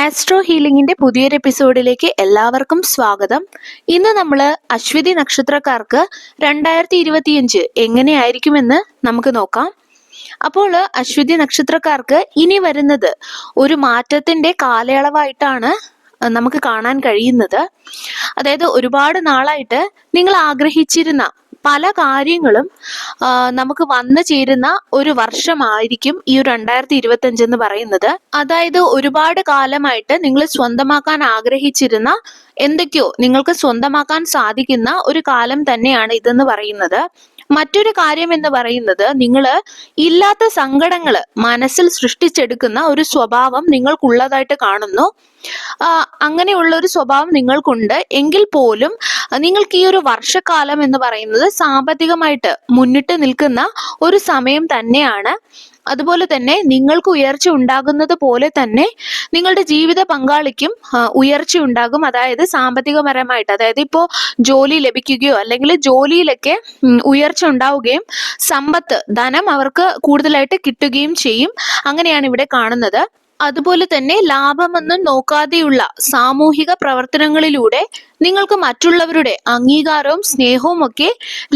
Astro ഹീലിംഗിന്റെ പുതിയൊരു എപ്പിസോഡിലേക്ക് എല്ലാവർക്കും സ്വാഗതം. ഇന്ന് നമ്മൾ അശ്വതി നക്ഷത്രക്കാർക്ക് 2025 എങ്ങനെയായിരിക്കുമെന്ന് നമുക്ക് നോക്കാം. അപ്പോൾ അശ്വതി നക്ഷത്രക്കാർക്ക് ഇനി വരുന്നത് ഒരു മാറ്റത്തിന്റെ കാലയളവായിട്ടാണ് നമുക്ക് കാണാൻ കഴിയുന്നത്. അതായത് ഒരുപാട് നാളായിട്ട് നിങ്ങൾ ആഗ്രഹിച്ചിരുന്ന പല കാര്യങ്ങളും നമുക്ക് വന്നു ചേരുന്ന ഒരു വർഷമായിരിക്കും ഈ 2025 എന്ന് പറയുന്നത്. അതായത് ഒരുപാട് കാലമായിട്ട് നിങ്ങൾ സ്വന്തമാക്കാൻ ആഗ്രഹിച്ചിരുന്ന എന്തൊക്കെയോ നിങ്ങൾക്ക് സ്വന്തമാക്കാൻ സാധിക്കുന്ന ഒരു കാലം തന്നെയാണ് ഇതെന്ന് പറയുന്നത്. മറ്റൊരു കാര്യം എന്ന് പറയുന്നത്, നിങ്ങൾ ഇല്ലാത്ത സങ്കടങ്ങൾ മനസ്സിൽ സൃഷ്ടിച്ചെടുക്കുന്ന ഒരു സ്വഭാവം നിങ്ങൾക്കുള്ളതായിട്ട് കാണുന്നു. അങ്ങനെയുള്ള ഒരു സ്വഭാവം നിങ്ങൾക്കുണ്ട് എങ്കിൽ പോലും നിങ്ങൾക്ക് ഈ ഒരു വർഷക്കാലം എന്ന് പറയുന്നത് സാമ്പത്തികമായിട്ട് മുന്നിട്ട് നിൽക്കുന്ന ഒരു സമയം തന്നെയാണ്. അതുപോലെ തന്നെ നിങ്ങൾക്ക് ഉയർച്ച ഉണ്ടാകുന്നത് പോലെ തന്നെ നിങ്ങളുടെ ജീവിത പങ്കാളിക്കും ഉയർച്ച ഉണ്ടാകും. അതായത് സാമ്പത്തികപരമായിട്ട്, അതായത് ഇപ്പോൾ ജോലി ലഭിക്കുകയോ അല്ലെങ്കിൽ ജോലിയിലൊക്കെ ഉയർച്ച ഉണ്ടാവുകയും സമ്പത്ത് ധനം അവർക്ക് കൂടുതലായിട്ട് കിട്ടുകയും ചെയ്യും. അങ്ങനെയാണ് ഇവിടെ കാണുന്നത്. അതുപോലെ തന്നെ ലാഭമൊന്നും നോക്കാതെയുള്ള സാമൂഹിക പ്രവർത്തനങ്ങളിലൂടെ നിങ്ങൾക്ക് മറ്റുള്ളവരുടെ അംഗീകാരവും സ്നേഹവും ഒക്കെ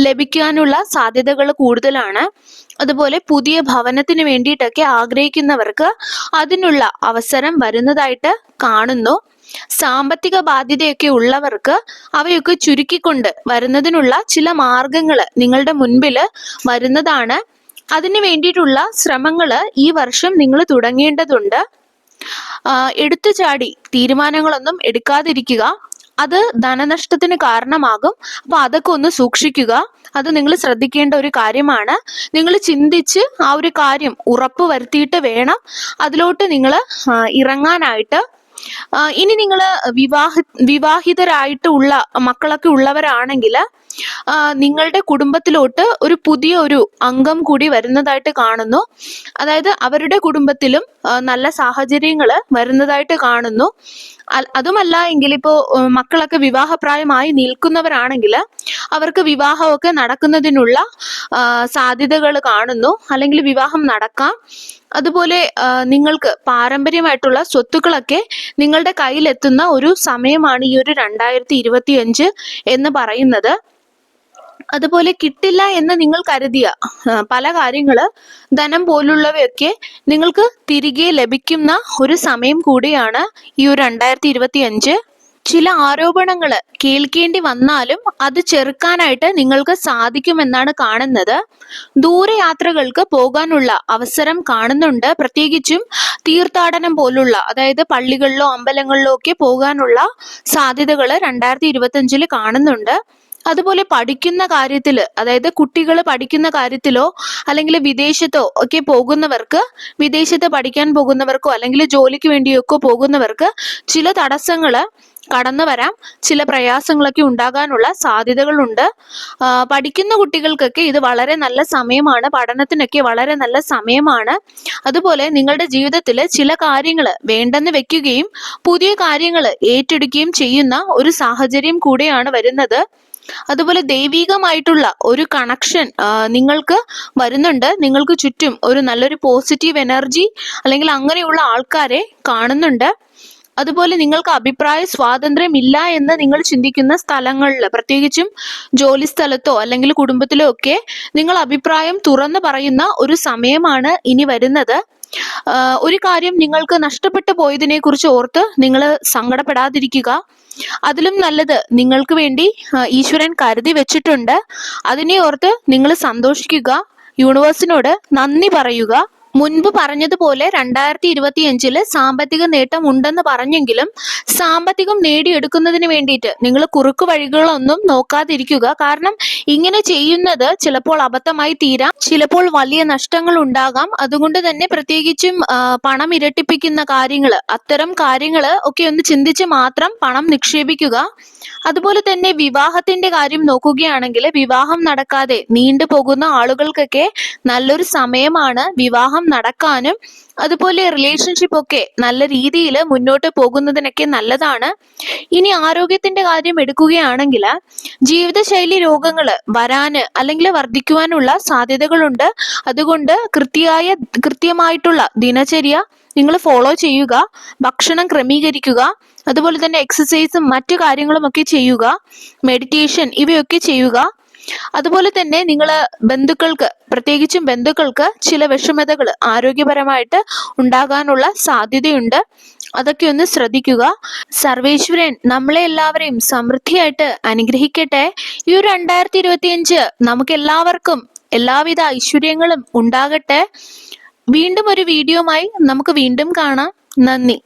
ലഭിക്കാനുള്ള സാധ്യതകൾ കൂടുതലാണ്. അതുപോലെ പുതിയ ഭവനത്തിന് വേണ്ടിയിട്ടൊക്കെ ആഗ്രഹിക്കുന്നവർക്ക് അതിനുള്ള അവസരം വരുന്നതായിട്ട് കാണുന്നു. സാമ്പത്തിക ബാധ്യതയൊക്കെ ഉള്ളവർക്ക് അവയൊക്കെ ചുരുക്കിക്കൊണ്ട് വരുന്നതിനുള്ള ചില മാർഗങ്ങൾ നിങ്ങളുടെ മുൻപിൽ വരുന്നതാണ്. അതിനു വേണ്ടിയിട്ടുള്ള ശ്രമങ്ങൾ ഈ വർഷം നിങ്ങൾ തുടങ്ങേണ്ടതുണ്ട്. എടുത്തുചാടി തീരുമാനങ്ങളൊന്നും എടുക്കാതിരിക്കുക, അത് ധനനഷ്ടത്തിന് കാരണമാകും. അപ്പൊ അതൊക്കെ ഒന്ന് സൂക്ഷിക്കുക. അത് നിങ്ങൾ ശ്രദ്ധിക്കേണ്ട ഒരു കാര്യമാണ്. നിങ്ങൾ ചിന്തിച്ച് ആ ഒരു കാര്യം ഉറപ്പ് വരുത്തിയിട്ട് വേണം അതിലോട്ട് നിങ്ങൾ ഇറങ്ങാനായിട്ട്. ഇനി നിങ്ങൾ വിവാഹിതരായിട്ടുള്ള മക്കളൊക്കെ ഉള്ളവരാണെങ്കിൽ നിങ്ങളുടെ കുടുംബത്തിലോട്ട് ഒരു പുതിയ ഒരു അംഗം കൂടി വരുന്നതായിട്ട് കാണുന്നു. അതായത് അവരുടെ കുടുംബത്തിലും നല്ല സാഹചര്യങ്ങൾ വരുന്നതായിട്ട് കാണുന്നു. അതുമല്ല എങ്കിൽ ഇപ്പോൾ മക്കളൊക്കെ വിവാഹപ്രായമായി നിൽക്കുന്നവരാണെങ്കിൽ അവർക്ക് വിവാഹമൊക്കെ നടക്കുന്നതിനുള്ള സാധ്യതകൾ കാണുന്നു, അല്ലെങ്കിൽ വിവാഹം നടക്കാം. അതുപോലെ നിങ്ങൾക്ക് പാരമ്പര്യമായിട്ടുള്ള സ്വത്തുക്കളൊക്കെ നിങ്ങളുടെ കയ്യിലെത്തുന്ന ഒരു സമയമാണ് ഈ ഒരു 2025 എന്ന് പറയുന്നത്. അതുപോലെ കിട്ടില്ല എന്ന് നിങ്ങൾ കരുതിയ പല കാര്യങ്ങള്, ധനം പോലുള്ളവയൊക്കെ നിങ്ങൾക്ക് തിരികെ ലഭിക്കുന്ന ഒരു സമയം കൂടിയാണ് ഈ ഒരു 2025. ചില ആരോപണങ്ങൾ കേൾക്കേണ്ടി വന്നാലും അത് ചെറുക്കാനായിട്ട് നിങ്ങൾക്ക് സാധിക്കുമെന്നാണ് കാണുന്നത്. ദൂരയാത്രകൾക്ക് പോകാനുള്ള അവസരം കാണുന്നുണ്ട്. പ്രത്യേകിച്ചും തീർത്ഥാടനം പോലുള്ള, അതായത് പള്ളികളിലോ അമ്പലങ്ങളിലോ ഒക്കെ പോകാനുള്ള സാധ്യതകൾ 2025 കാണുന്നുണ്ട്. അതുപോലെ പഠിക്കുന്ന കാര്യത്തിൽ, അതായത് കുട്ടികൾ പഠിക്കുന്ന കാര്യത്തിലോ അല്ലെങ്കിൽ വിദേശത്തോ ഒക്കെ പോകുന്നവർക്ക്, വിദേശത്ത് പഠിക്കാൻ പോകുന്നവർക്കോ അല്ലെങ്കിൽ ജോലിക്ക് വേണ്ടിയൊക്കെ പോകുന്നവർക്ക് ചില തടസ്സങ്ങൾ കടന്നു വരാം. ചില പ്രയാസങ്ങളൊക്കെ ഉണ്ടാകാനുള്ള സാധ്യതകളുണ്ട്. പഠിക്കുന്ന കുട്ടികൾക്കൊക്കെ ഇത് വളരെ നല്ല സമയമാണ്. പഠനത്തിനൊക്കെ വളരെ നല്ല സമയമാണ്. അതുപോലെ നിങ്ങളുടെ ജീവിതത്തിൽ ചില കാര്യങ്ങൾ വേണ്ടെന്ന് വെക്കുകയും പുതിയ കാര്യങ്ങൾ ഏറ്റെടുക്കുകയും ചെയ്യുന്ന ഒരു സാഹചര്യം കൂടെയാണ് വരുന്നത്. അതുപോലെ ദൈവികമായിട്ടുള്ള ഒരു കണക്ഷൻ നിങ്ങൾക്ക് വരുന്നുണ്ട്. നിങ്ങൾക്ക് ചുറ്റും ഒരു നല്ലൊരു പോസിറ്റീവ് എനർജി അല്ലെങ്കിൽ അങ്ങനെയുള്ള ആൾക്കാരെ കാണുന്നുണ്ട്. അതുപോലെ നിങ്ങൾക്ക് അഭിപ്രായ സ്വാതന്ത്ര്യം ഇല്ല എന്ന് നിങ്ങൾ ചിന്തിക്കുന്ന സ്ഥലങ്ങളിൽ, പ്രത്യേകിച്ചും ജോലി സ്ഥലത്തോ അല്ലെങ്കിൽ കുടുംബത്തിലോ ഒക്കെ നിങ്ങൾ അഭിപ്രായം തുറന്നു പറയുന്ന ഒരു സമയമാണ് ഇനി വരുന്നത്. ഒരു കാര്യം നിങ്ങൾക്ക് നഷ്ടപ്പെട്ടു പോയതിനെ കുറിച്ച് ഓർത്ത് നിങ്ങൾ സങ്കടപ്പെടാതിരിക്കുക. അതിലും നല്ലത് നിങ്ങൾക്ക് വേണ്ടി ഈശ്വരൻ കരുതി വെച്ചിട്ടുണ്ട്. അതിനെ ഓർത്ത് നിങ്ങൾ സന്തോഷിക്കുക, യൂണിവേഴ്സിനോട് നന്ദി പറയുക. മുൻപ് പറഞ്ഞതുപോലെ 2025 സാമ്പത്തിക നേട്ടം ഉണ്ടെന്ന് പറഞ്ഞെങ്കിലും സാമ്പത്തികം നേടിയെടുക്കുന്നതിന് വേണ്ടിയിട്ട് നിങ്ങൾ കുറുക്കു വഴികളൊന്നും നോക്കാതിരിക്കുക. കാരണം ഇങ്ങനെ ചെയ്യുന്നത് ചിലപ്പോൾ അബദ്ധമായി തീരാം, ചിലപ്പോൾ വലിയ നഷ്ടങ്ങൾ ഉണ്ടാകാം. അതുകൊണ്ട് തന്നെ പ്രത്യേകിച്ചും പണം ഇരട്ടിപ്പിക്കുന്ന കാര്യങ്ങൾ, അത്തരം കാര്യങ്ങൾ ഒക്കെ ഒന്ന് ചിന്തിച്ച് മാത്രം പണം നിക്ഷേപിക്കുക. അതുപോലെ തന്നെ വിവാഹത്തിന്റെ കാര്യം നോക്കുകയാണെങ്കിൽ, വിവാഹം നടക്കാതെ നീണ്ടുപോകുന്ന ആളുകൾക്കൊക്കെ നല്ലൊരു സമയമാണ് വിവാഹം നടക്കാനും. അതുപോലെ റിലേഷൻഷിപ്പ് ഒക്കെ നല്ല രീതിയിൽ മുന്നോട്ട് പോകുന്നതിനൊക്കെ നല്ലതാണ്. ഇനി ആരോഗ്യത്തിന്റെ കാര്യം എടുക്കുകയാണെങ്കിൽ, ജീവിതശൈലി രോഗങ്ങൾ വരാന് അല്ലെങ്കിൽ വർദ്ധിക്കുവാനുള്ള സാധ്യതകളുണ്ട്. അതുകൊണ്ട് കൃത്യമായിട്ടുള്ള ദിനചര്യ നിങ്ങൾ ഫോളോ ചെയ്യുക. ഭക്ഷണം ക്രമീകരിക്കുക. അതുപോലെ തന്നെ എക്സസൈസും മറ്റു കാര്യങ്ങളും ഒക്കെ ചെയ്യുക. മെഡിറ്റേഷൻ ഇവയൊക്കെ ചെയ്യുക. അതുപോലെ തന്നെ നിങ്ങൾ ബന്ധുക്കൾക്ക്, പ്രത്യേകിച്ചും ബന്ധുക്കൾക്ക് ചില വിഷമതകൾ ആരോഗ്യപരമായിട്ട് ഉണ്ടാകാനുള്ള സാധ്യതയുണ്ട്. അതൊക്കെ ഒന്ന് ശ്രദ്ധിക്കുക. സർവേശ്വരൻ നമ്മളെ എല്ലാവരെയും സമൃദ്ധിയായിട്ട് അനുഗ്രഹിക്കട്ടെ. ഈ ഒരു 2025 നമുക്ക് എല്ലാവർക്കും എല്ലാവിധ ഐശ്വര്യങ്ങളും ഉണ്ടാകട്ടെ. വീണ്ടും ഒരു വീഡിയോയുമായി നമുക്ക് വീണ്ടും കാണാം. നന്ദി.